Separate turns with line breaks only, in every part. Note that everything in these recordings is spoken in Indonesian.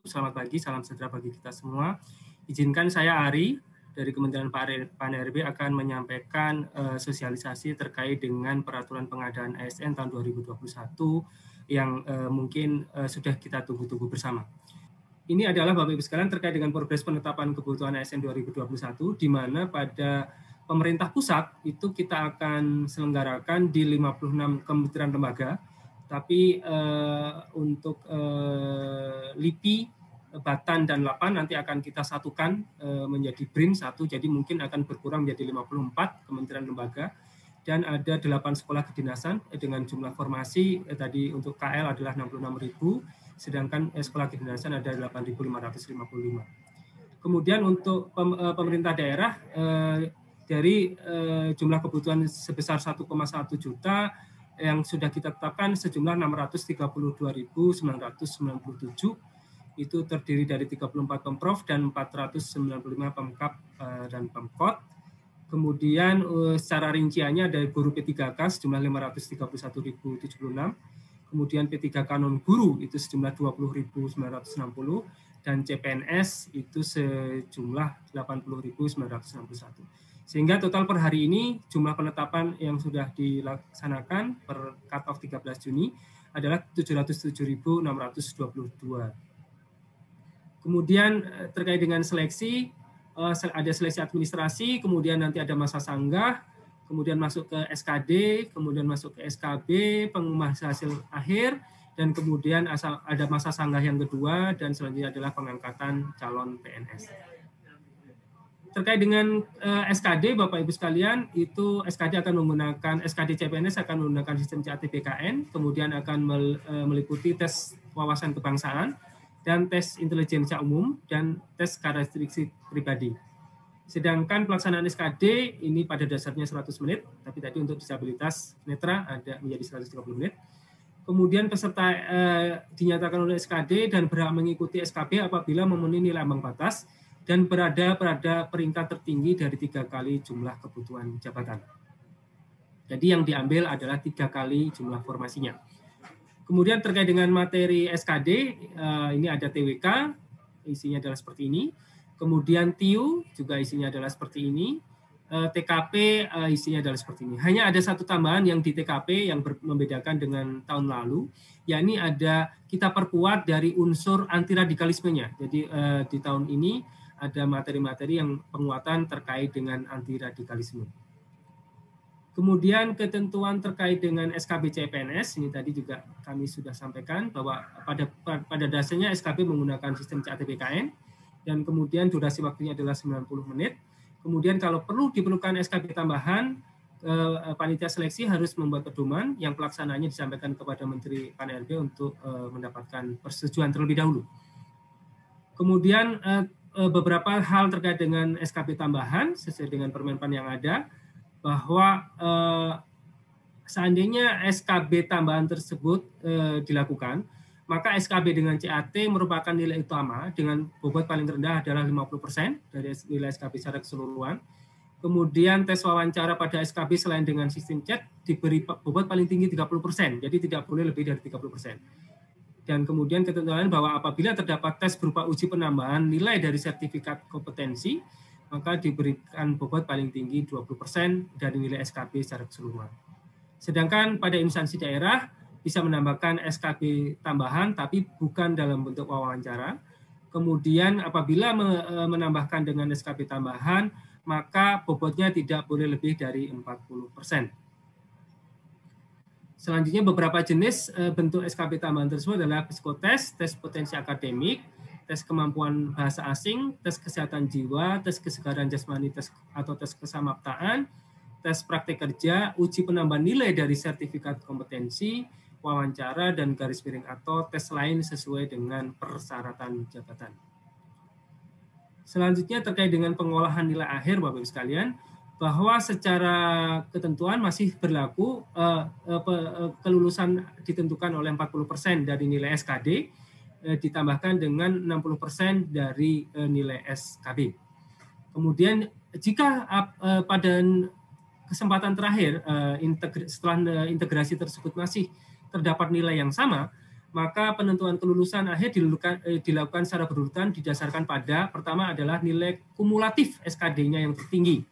Selamat pagi, salam sejahtera bagi kita semua. Izinkan saya Ari dari Kementerian PAN-RB akan menyampaikan sosialisasi terkait dengan peraturan pengadaan ASN tahun 2021 yang mungkin sudah kita tunggu-tunggu bersama. Ini adalah Bapak Ibu sekalian terkait dengan progres penetapan kebutuhan ASN 2021, di mana pada pemerintah pusat itu kita akan selenggarakan di 56 kementerian lembaga, tapi untuk LIPI, Batan, dan Lapan nanti akan kita satukan menjadi BRIN 1, jadi mungkin akan berkurang menjadi 54 kementerian lembaga, dan ada 8 sekolah kedinasan dengan jumlah formasi tadi untuk KL adalah 66.000, sedangkan sekolah kedinasan ada 8.555. Kemudian untuk pemerintah daerah dari jumlah kebutuhan sebesar 1,1 juta yang sudah kita tetapkan sejumlah 632.997, itu terdiri dari 34 Pemprov dan 495 Pemkab dan Pemkot. Kemudian secara rinciannya ada guru P3K sejumlah 531.076, kemudian P3K non guru itu sejumlah 20.960, dan CPNS itu sejumlah 80.961. Sehingga total per hari ini jumlah penetapan yang sudah dilaksanakan per cut-off 13 Juni adalah 707.622. Kemudian terkait dengan seleksi, ada seleksi administrasi, kemudian nanti ada masa sanggah, kemudian masuk ke SKD, kemudian masuk ke SKB, pengumuman hasil akhir, dan kemudian ada masa sanggah yang kedua, dan selanjutnya adalah pengangkatan calon PNS. Terkait dengan SKD, Bapak Ibu sekalian, itu SKD akan menggunakan, SKD CPNS akan menggunakan sistem CAT-BKN, kemudian akan meliputi tes wawasan kebangsaan, dan tes intelijensia umum, dan tes karakteristik pribadi. Sedangkan pelaksanaan SKD ini pada dasarnya 100 menit, tapi tadi untuk disabilitas netra ada menjadi 130 menit. Kemudian peserta dinyatakan oleh SKD dan berhak mengikuti SKB apabila memenuhi nilai ambang batas dan berada pada peringkat tertinggi dari 3 kali jumlah kebutuhan jabatan. Jadi yang diambil adalah 3 kali jumlah formasinya. Kemudian terkait dengan materi SKD, ini ada TWK, isinya adalah seperti ini. Kemudian TIU juga isinya adalah seperti ini. TKP isinya adalah seperti ini. Hanya ada satu tambahan yang di TKP yang membedakan dengan tahun lalu, yakni ada kita perkuat dari unsur anti radikalismenya. Jadi di tahun ini ada materi-materi yang penguatan terkait dengan anti radikalisme. Kemudian ketentuan terkait dengan SKB CPNS, ini tadi juga kami sudah sampaikan bahwa pada dasarnya SKB menggunakan sistem CAT-BKN, dan kemudian durasi waktunya adalah 90 menit. Kemudian kalau perlu diperlukan SKB tambahan, panitia seleksi harus membuat pedoman yang pelaksanaannya disampaikan kepada Menteri PAN-RB untuk mendapatkan persetujuan terlebih dahulu. Kemudian beberapa hal terkait dengan SKB tambahan sesuai dengan Permenpan yang ada, bahwa seandainya SKB tambahan tersebut dilakukan, maka SKB dengan CAT merupakan nilai utama dengan bobot paling rendah adalah 50% dari nilai SKB secara keseluruhan. Kemudian tes wawancara pada SKB selain dengan sistem chat diberi bobot paling tinggi 30%, jadi tidak boleh lebih dari 30%. Dan kemudian ketentuan bahwa apabila terdapat tes berupa uji penambahan nilai dari sertifikat kompetensi, maka diberikan bobot paling tinggi 20% dari nilai SKB secara keseluruhan. Sedangkan pada instansi daerah bisa menambahkan SKB tambahan tapi bukan dalam bentuk wawancara. Kemudian apabila menambahkan dengan SKB tambahan, maka bobotnya tidak boleh lebih dari 40%. Selanjutnya beberapa jenis bentuk SKB tambahan tersebut adalah psikotes, tes potensi akademik, tes kemampuan bahasa asing, tes kesehatan jiwa, tes kesegaran jasmani, tes kesamaptaan, tes praktek kerja, uji penambahan nilai dari sertifikat kompetensi, wawancara, dan garis miring atau tes lain sesuai dengan persyaratan jabatan. Selanjutnya terkait dengan pengolahan nilai akhir, Bapak Ibu sekalian, bahwa secara ketentuan masih berlaku kelulusan ditentukan oleh 40% dari nilai SKD, ditambahkan dengan 60% dari nilai SKB. Kemudian jika pada kesempatan terakhir setelah integrasi tersebut masih terdapat nilai yang sama, maka penentuan kelulusan akhir dilakukan secara berurutan didasarkan pada pertama adalah nilai kumulatif SKD-nya yang tertinggi.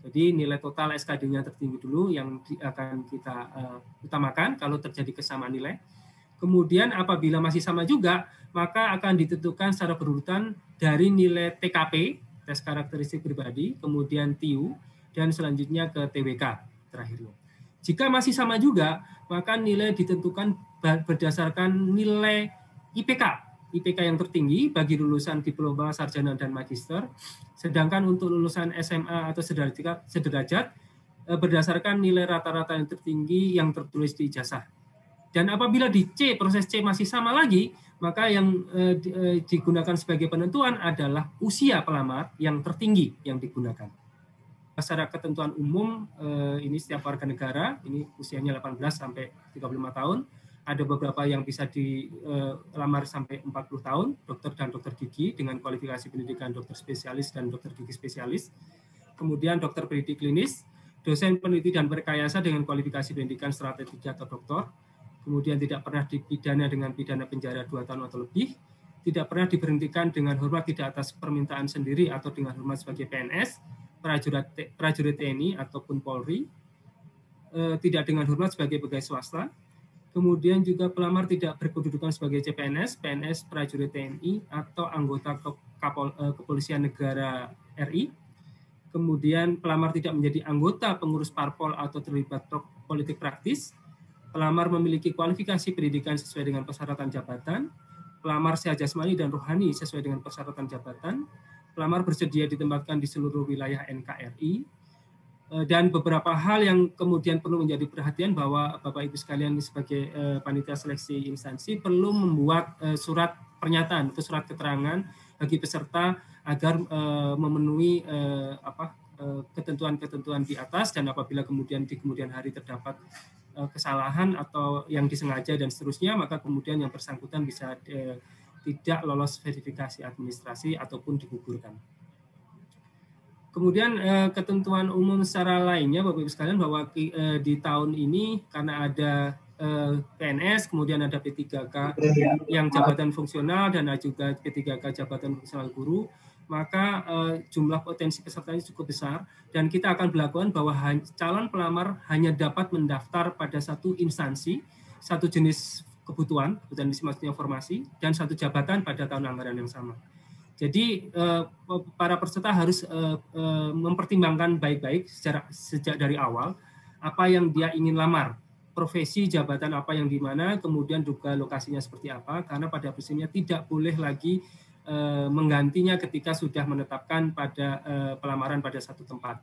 Jadi nilai total SKD-nya tertinggi dulu yang akan kita utamakan kalau terjadi kesamaan nilai. Kemudian apabila masih sama juga, maka akan ditentukan secara berurutan dari nilai TKP, tes karakteristik pribadi, kemudian TIU, dan selanjutnya ke TWK terakhirnya. Jika masih sama juga, maka nilai ditentukan berdasarkan nilai IPK yang tertinggi bagi lulusan diploma, sarjana, dan magister, sedangkan untuk lulusan SMA atau sederajat berdasarkan nilai rata-rata yang tertinggi yang tertulis di ijazah. Dan apabila di C, proses C masih sama lagi, maka yang digunakan sebagai penentuan adalah usia pelamar yang tertinggi yang digunakan. Secara ketentuan umum, ini setiap warga negara, ini usianya 18 sampai 35 tahun, ada beberapa yang bisa dilamar sampai 40 tahun, dokter dan dokter gigi dengan kualifikasi pendidikan dokter spesialis dan dokter gigi spesialis. Kemudian dokter pendidik klinis, dosen peneliti dan berkayasa dengan kualifikasi pendidikan strategi atau doktor. Kemudian tidak pernah dipidana dengan pidana penjara 2 tahun atau lebih. Tidak pernah diberhentikan dengan hormat tidak atas permintaan sendiri atau dengan hormat sebagai PNS, prajurit TNI ataupun Polri. Tidak dengan hormat sebagai pegawai swasta. Kemudian juga pelamar tidak berkedudukan sebagai CPNS, PNS, prajurit TNI, atau anggota Kepolisian Negara RI. Kemudian pelamar tidak menjadi anggota pengurus parpol atau terlibat politik praktis. Pelamar memiliki kualifikasi pendidikan sesuai dengan persyaratan jabatan. Pelamar sehat jasmani dan rohani sesuai dengan persyaratan jabatan. Pelamar bersedia ditempatkan di seluruh wilayah NKRI. Dan beberapa hal yang kemudian perlu menjadi perhatian bahwa Bapak Ibu sekalian sebagai panitia seleksi instansi perlu membuat surat pernyataan atau surat keterangan bagi peserta agar memenuhi ketentuan-ketentuan di atas, dan apabila kemudian di kemudian hari terdapat kesalahan atau yang disengaja dan seterusnya, maka kemudian yang bersangkutan bisa tidak lolos verifikasi administrasi ataupun digugurkan. Kemudian ketentuan umum secara lainnya Bapak Ibu sekalian bahwa di tahun ini karena ada PNS, kemudian ada P3K yang jabatan fungsional dan ada juga P3K jabatan fungsional guru, maka jumlah potensi pesertanya cukup besar dan kita akan berlakukan bahwa calon pelamar hanya dapat mendaftar pada satu instansi, satu jenis kebutuhan maksudnya formasi, dan satu jabatan pada tahun anggaran yang sama. Jadi para peserta harus mempertimbangkan baik-baik sejak dari awal apa yang dia ingin lamar, profesi, jabatan apa yang di mana, kemudian juga lokasinya seperti apa, karena pada prinsipnya tidak boleh lagi menggantinya ketika sudah menetapkan pada pelamaran pada satu tempat.